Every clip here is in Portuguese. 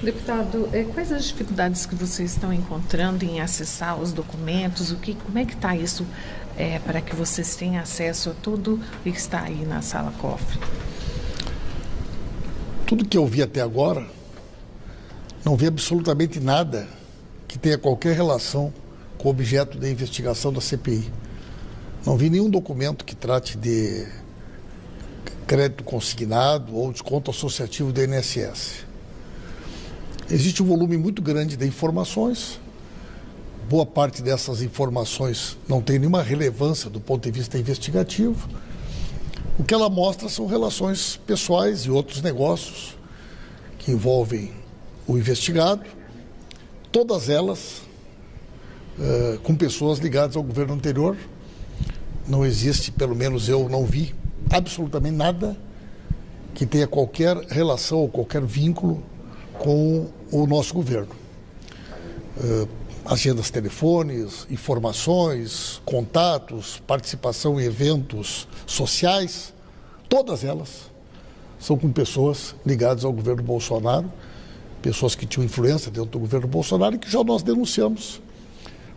Deputado, quais as dificuldades que vocês estão encontrando em acessar os documentos? Como é que está isso para que vocês tenham acesso a tudo o que está aí na sala cofre? Tudo que eu vi até agora, não vi absolutamente nada que tenha qualquer relação com o objeto da investigação da CPI. Não vi nenhum documento que trate de crédito consignado ou desconto associativo do INSS. Existe um volume muito grande de informações. Boa parte dessas informações não tem nenhuma relevância do ponto de vista investigativo. O que ela mostra são relações pessoais e outros negócios que envolvem o investigado, todas elas com pessoas ligadas ao governo anterior. Não existe, pelo menos eu não vi, absolutamente nada que tenha qualquer relação ou qualquer vínculo com o nosso governo. Agendas telefones, informações, contatos, participação em eventos sociais, todas elas são com pessoas ligadas ao governo Bolsonaro, pessoas que tinham influência dentro do governo Bolsonaro e que já nós denunciamos.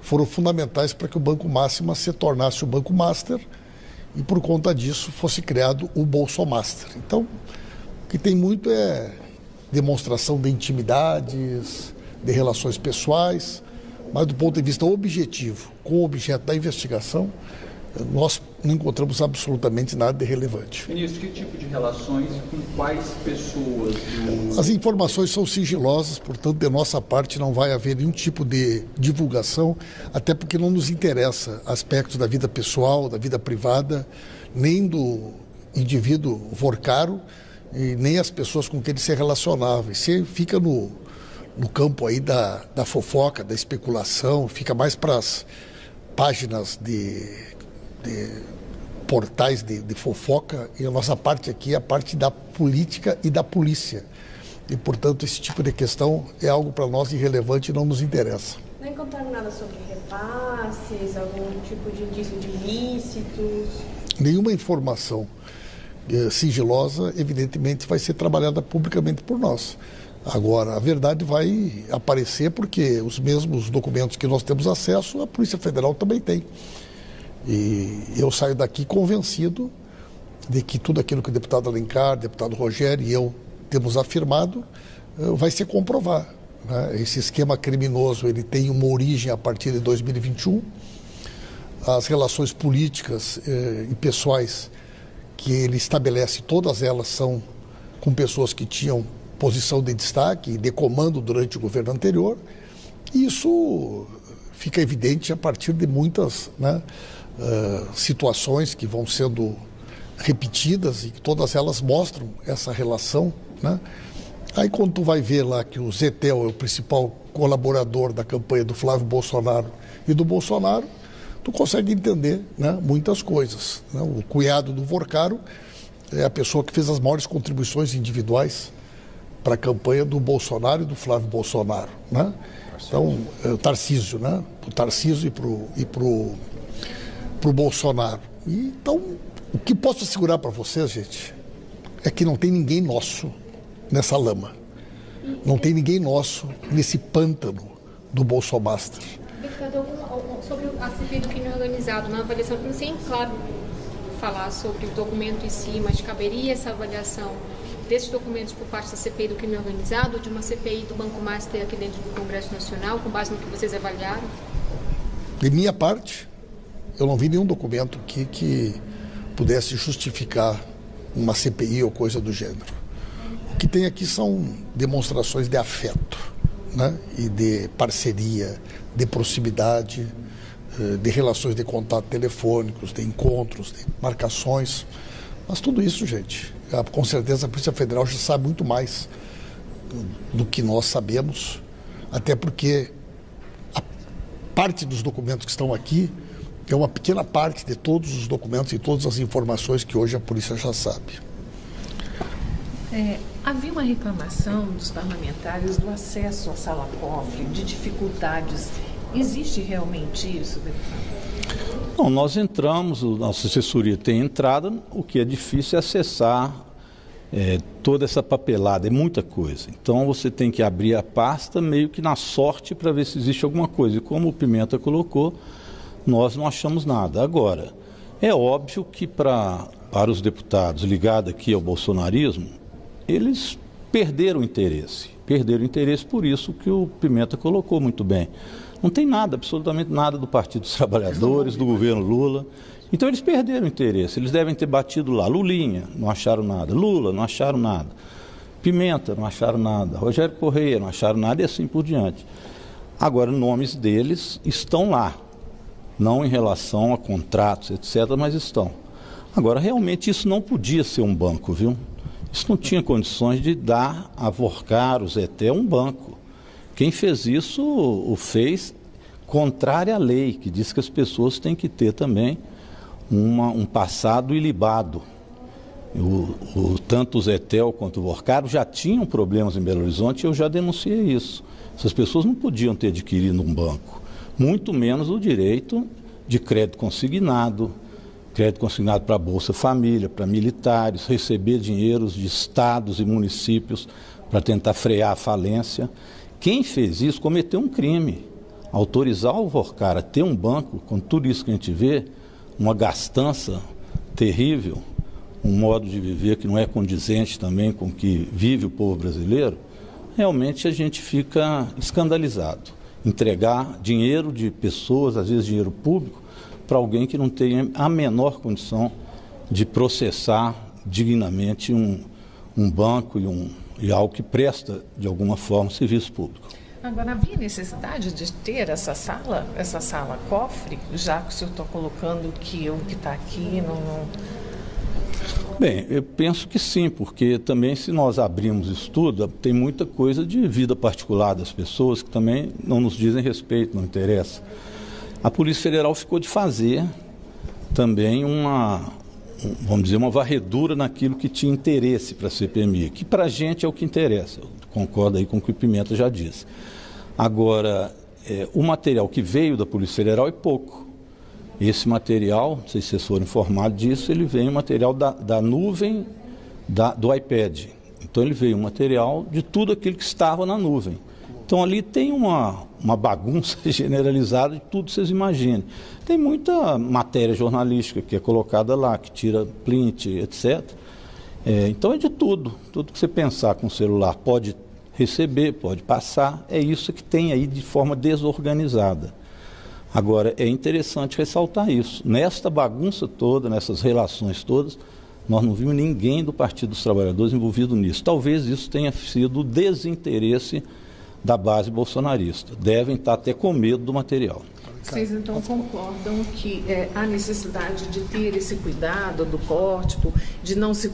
Foram fundamentais para que o Banco Máxima se tornasse o Banco Master e, por conta disso, fosse criado o Bolsomaster. Então, o que tem muito é demonstração de intimidades, de relações pessoais, mas do ponto de vista objetivo, com o objeto da investigação, nós não encontramos absolutamente nada de relevante. Ministro, que tipo de relações e com quais pessoas? As informações são sigilosas, portanto, de nossa parte não vai haver nenhum tipo de divulgação, até porque não nos interessa aspectos da vida pessoal, da vida privada, nem do indivíduo Vorcaro, e nem as pessoas com quem ele se relacionava. Isso fica no campo aí da fofoca, da especulação, fica mais para as páginas de portais de fofoca, e a nossa parte aqui é a parte da política e da polícia. E, portanto, esse tipo de questão é algo para nós irrelevante e não nos interessa. Não encontraram nada sobre repasses, algum tipo de indício de ilícitos? Nenhuma informação sigilosa, evidentemente, vai ser trabalhada publicamente por nós. Agora, a verdade vai aparecer porque os mesmos documentos que nós temos acesso, a Polícia Federal também tem. E eu saio daqui convencido de que tudo aquilo que o deputado Alencar, o deputado Rogério e eu temos afirmado vai se comprovar, né? Esse esquema criminoso ele tem uma origem a partir de 2021. As relações políticas e pessoais que ele estabelece, todas elas são com pessoas que tinham posição de destaque e de comando durante o governo anterior. E isso fica evidente a partir de muitas situações que vão sendo repetidas e que todas elas mostram essa relação, né? Aí quando tu vai ver lá que o Zetel é o principal colaborador da campanha do Flávio Bolsonaro e do Bolsonaro, tu consegue entender, né, muitas coisas, né? O cunhado do Vorcaro é a pessoa que fez as maiores contribuições individuais para a campanha do Bolsonaro e do Flávio Bolsonaro, né? Então, o Tarcísio, né? O Tarcísio e pro Bolsonaro. Então, o que posso assegurar para vocês, gente, é que não tem ninguém nosso nessa lama. Não tem ninguém nosso nesse pântano do Bolsomaster. Deputado, sobre a CPI do crime organizado, na avaliação, não sei, claro, falar sobre o documento em si, mas caberia essa avaliação desses documentos por parte da CPI do crime organizado ou de uma CPI do Banco Master aqui dentro do Congresso Nacional, com base no que vocês avaliaram? De minha parte, eu não vi nenhum documento aqui que pudesse justificar uma CPI ou coisa do gênero. O que tem aqui são demonstrações de afeto, né? E de parceria, de proximidade, de relações de contato telefônicos, de encontros, de marcações. Mas tudo isso, gente, com certeza a Polícia Federal já sabe muito mais do que nós sabemos, até porque a parte dos documentos que estão aqui é uma pequena parte de todos os documentos e todas as informações que hoje a polícia já sabe. Havia uma reclamação dos parlamentares do acesso à sala cofre, de dificuldades. Existe realmente isso, deputado? Não, nós entramos, a nossa assessoria tem entrada, o que é difícil é acessar toda essa papelada, é muita coisa. Então você tem que abrir a pasta meio que na sorte para ver se existe alguma coisa. E como o Pimenta colocou, nós não achamos nada. Agora, é óbvio que para os deputados ligados aqui ao bolsonarismo, eles perderam o interesse. Perderam o interesse por isso que o Pimenta colocou muito bem. Não tem nada, absolutamente nada do Partido dos Trabalhadores, do governo Lula. Então eles perderam o interesse, eles devem ter batido lá. Lulinha, não acharam nada. Lula, não acharam nada. Pimenta, não acharam nada. Rogério Correia, não acharam nada e assim por diante. Agora, nomes deles estão lá. Não em relação a contratos, etc., mas estão. Agora, realmente isso não podia ser um banco, viu? Isso não tinha condições de dar a Vorcar, o Zeté, um banco. Quem fez isso o fez contrário à lei, que diz que as pessoas têm que ter também um passado ilibado. Tanto o Zetel quanto o Vorcaro já tinham problemas em Belo Horizonte e eu já denunciei isso. Essas pessoas não podiam ter adquirido um banco, muito menos o direito de crédito consignado para a Bolsa Família, para militares, receber dinheiros de estados e municípios para tentar frear a falência. Quem fez isso cometeu um crime. Autorizar o Vorcar a ter um banco, com tudo isso que a gente vê, uma gastança terrível, um modo de viver que não é condizente também com o que vive o povo brasileiro, realmente a gente fica escandalizado. Entregar dinheiro de pessoas, às vezes dinheiro público, para alguém que não tem a menor condição de processar dignamente um banco e algo que presta, de alguma forma, serviço público. Agora, havia necessidade de ter essa sala cofre, já que o senhor está colocando que o que está aqui não... Bem, eu penso que sim, porque também se nós abrirmos estudo, tem muita coisa de vida particular das pessoas que também não nos dizem respeito, não interessa. A Polícia Federal ficou de fazer também uma varredura naquilo que tinha interesse para a CPMI, que para a gente é o que interessa, eu concordo aí com o que o Pimenta já disse. Agora, o material que veio da Polícia Federal é pouco. Esse material, não sei se vocês foram informados disso, ele veio material da nuvem do iPad. Então ele veio um material de tudo aquilo que estava na nuvem. Então ali tem uma bagunça generalizada de tudo que vocês imaginem. Tem muita matéria jornalística que é colocada lá, que tira print, etc. Então é de tudo. Tudo que você pensar com o celular pode receber, pode passar. É isso que tem aí de forma desorganizada. Agora, é interessante ressaltar isso. Nesta bagunça toda, nessas relações todas, nós não vimos ninguém do Partido dos Trabalhadores envolvido nisso. Talvez isso tenha sido o desinteresse da base bolsonarista. Devem estar até com medo do material. Vocês então concordam que há necessidade de ter esse cuidado do corte, de não se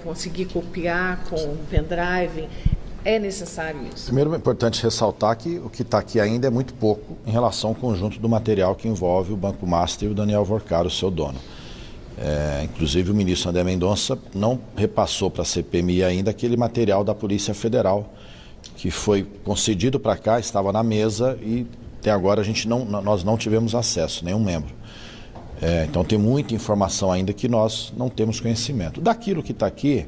conseguir copiar com o pendrive? É necessário isso? Primeiro, é importante ressaltar que o que está aqui ainda é muito pouco em relação ao conjunto do material que envolve o Banco Master e o Daniel Vorcar, o seu dono. Inclusive, o ministro André Mendonça não repassou para a CPMI ainda aquele material da Polícia Federal, que foi concedido para cá, estava na mesa e até agora nós não tivemos acesso, nenhum membro. Então tem muita informação ainda que nós não temos conhecimento. Daquilo que está aqui,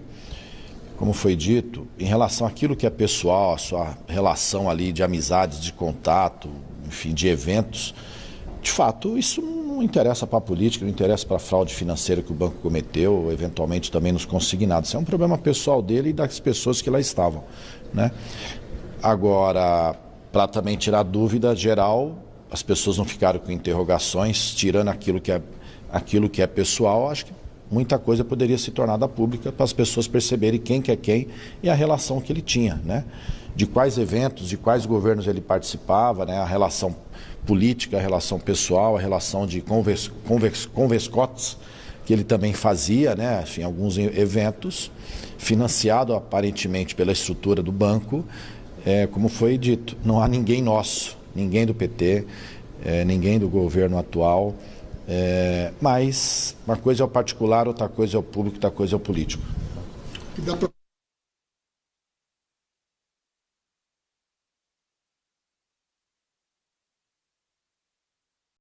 como foi dito, em relação àquilo que é pessoal, a sua relação ali de amizades, de contato, enfim, de eventos, de fato, isso não interessa para a política, não interessa para a fraude financeira que o banco cometeu, eventualmente também nos consignados. Isso é um problema pessoal dele e das pessoas que lá estavam, né? Agora, para também tirar dúvida geral, as pessoas não ficaram com interrogações, tirando aquilo que é pessoal, acho que muita coisa poderia se tornar pública para as pessoas perceberem quem que é quem e a relação que ele tinha, né? De quais eventos, de quais governos ele participava, né? A relação política, a relação pessoal, a relação de converscotes que ele também fazia, né? Enfim, alguns eventos, financiado aparentemente pela estrutura do banco. Como foi dito, não há ninguém nosso, ninguém do PT, ninguém do governo atual, mas uma coisa é o particular, outra coisa é o público, outra coisa é o político. E dá para